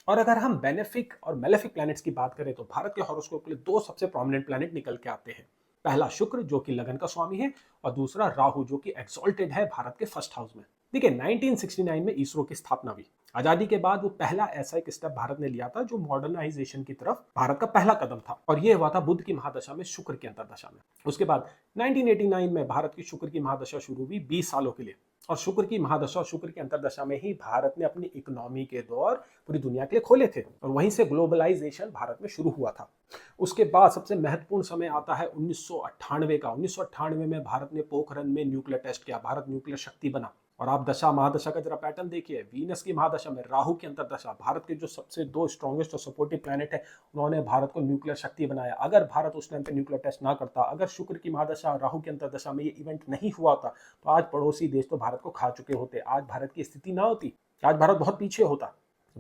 और अगर हम बेनिफिक और मेलेफिक प्लैनेट्स की बात करें तो भारत के हॉरोस्कोप के लिए दो सबसे प्रोमिनेंट प्लैनेट निकल के आते हैं। पहला शुक्र जो कि लगन का स्वामी है, और दूसरा राहु जो कि एक्सॉल्टेड है भारत के फर्स्ट हाउस में। देखिए 1969 में इसरो की स्थापना हुई। आजादी के बाद वो पहला ऐसा एक स्टेप भारत ने लिया था जो मॉडर्नाइजेशन की तरफ भारत का पहला कदम था, और ये हुआ था बुध की महादशा में, शुक्र की अंतरदशा में। उसके बाद 1989 में भारत की शुक्र की महादशा शुरू हुई 20 सालों के लिए, और शुक्र की महादशा और शुक्र की अंतरदशा में ही भारत ने अपनी इकोनॉमी के द्वार पूरी दुनिया के लिए खोले थे, और वहीं से ग्लोबलाइजेशन भारत में शुरू हुआ था। उसके बाद सबसे महत्वपूर्ण समय आता है 1998 का। 1998 में भारत ने पोखरण में न्यूक्लियर टेस्ट किया, भारत न्यूक्लियर शक्ति बना। और आप दशा महादशा का जरा पैटर्न देखिए, वीनस की महादशा में राहु की अंतरदशा, भारत के जो सबसे दो स्ट्रॉन्गेस्ट और सपोर्टिव प्लैनेट है, उन्होंने भारत को न्यूक्लियर शक्ति बनाया। अगर भारत उस टाइम पे न्यूक्लियर टेस्ट ना करता, अगर शुक्र की महादशा राहु की अंतरदशा में ये इवेंट नहीं हुआ था, तो आज पड़ोसी देश तो भारत को खा चुके होते, आज भारत की स्थिति ना होती, आज भारत बहुत पीछे होता।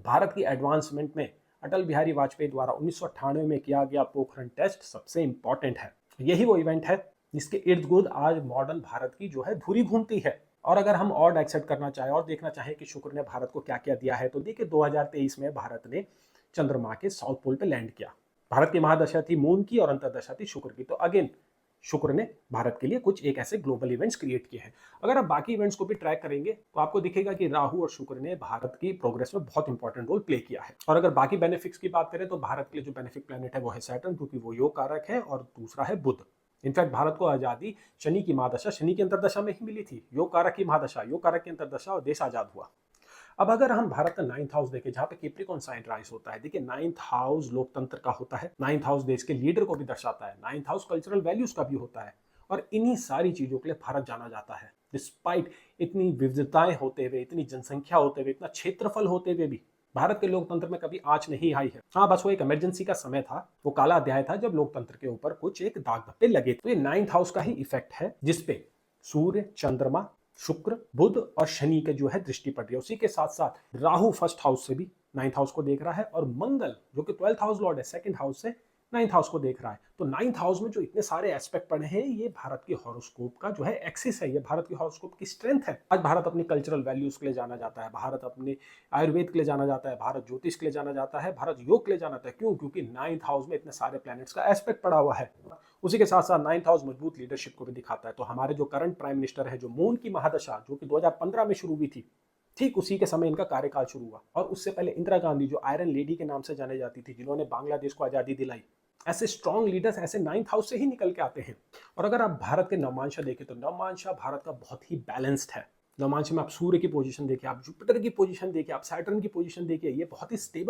भारत की एडवांसमेंट में अटल बिहारी वाजपेयी द्वारा 1998 में किया गया पोखरण टेस्ट सबसे इंपॉर्टेंट है। यही वो इवेंट है जिसके इर्द गिर्द आज मॉडर्न भारत की जो है धुरी घूमती है। और अगर हम और डाइसेक्ट करना चाहें और देखना चाहें कि शुक्र ने भारत को क्या क्या दिया है, तो देखिए 2023 में भारत ने चंद्रमा के साउथ पोल पे लैंड किया। भारत की महादशा थी मून की और अंतरदशा थी शुक्र की। तो अगेन शुक्र ने भारत के लिए कुछ एक ऐसे ग्लोबल इवेंट्स क्रिएट किए हैं। अगर आप बाकी इवेंट्स को भी ट्रैक करेंगे तो आपको दिखेगा कि राहु और शुक्र ने भारत की प्रोग्रेस में बहुत इंपॉर्टेंट रोल प्ले किया है। और अगर बाकी बेनिफिट्स की बात करें तो भारत के लिए जो बेनिफिक प्लैनेट है वो है सैटर्न, क्योंकि वो योग कारक है, और दूसरा है बुध। इनफैक्ट भारत को आजादी शनि की महादशा, शनि की अंतरदशा में ही मिली थी। योग कारक की महादशा, योग कारक की अंतरदशा, और देश आजाद हुआ। अब अगर हम भारत का 9th हाउस देखें, जहां पे कैप्रिकॉर्न साइन राइज होता है, देखिए 9th हाउस लोकतंत्र का होता है, 9th हाउस देश के लीडर को भी दर्शाता है, 9th हाउस कल्चरल वैल्यूज का भी होता है। और इन्हीं सारी चीजों के लिए भारत जाना जाता है। डिस्पाइट इतनी विविधताएं होते हुए, इतनी जनसंख्या होते हुए, इतना क्षेत्रफल होते हुए भी भारत के लोकतंत्र में कभी आंच नहीं आई है। हाँ, बस वो एक इमरजेंसी का समय था, वो काला अध्याय था जब लोकतंत्र के ऊपर कुछ एक दाग धब्बे लगे। तो ये 9th हाउस का ही इफेक्ट है, जिसपे सूर्य, चंद्रमा, शुक्र, बुध और शनि के जो है दृष्टि पड़ रही है। उसी के साथ साथ राहु फर्स्ट हाउस से भी 9th हाउस को देख रहा है, और मंगल जो कि 12th हाउस लॉर्ड है, सेकंड हाउस से 9th हाउस को देख रहा है। तो 9th हाउस में जो इतने सारे एस्पेक्ट पड़े हैं, ये भारत की हॉरोस्कोप का जो है एक्सिस है, ये भारत की हॉरोस्कोप की स्ट्रेंथ है। आज भारत अपनी कल्चरल वैल्यूज के लिए जाना जाता है, भारत अपने आयुर्वेद के लिए जाना जाता है, भारत ज्योतिष के लिए जाना जाता है, भारत योग के लिए जाना जाता है। क्यों? क्योंकि 9th हाउस में इतने सारे प्लैनेट्स का एस्पेक्ट पड़ा हुआ है। उसी के साथ साथ 9th हाउस मजबूत लीडरशिप को भी दिखाता है। तो हमारे जो करंट प्राइम मिनिस्टर है, जो मून की महादशा जो कि 2015 में शुरू हुई थी, ठीक उसी के समय इनका कार्यकाल शुरू हुआ। और उससे पहले इंदिरा गांधी, जो आयरन लेडी के नाम से जाने जाती थी, जिन्होंने बांग्लादेश को आजादी दिलाई, ऐसे स्ट्रॉन्ग लीडर्स ऐसे 9th हाउस से ही निकल के आते हैं। और अगर आप भारत के नवमांशा देखें तो नवमांशा भारत का बहुत ही बैलेंस्ड है। नवमांशा में आप सूर्य की पोजीशन देखिए, आप जुपिटर की पोजीशन देखिए, आप सैटर्न की पोजीशन देखिए, ये बहुत ही स्टेबल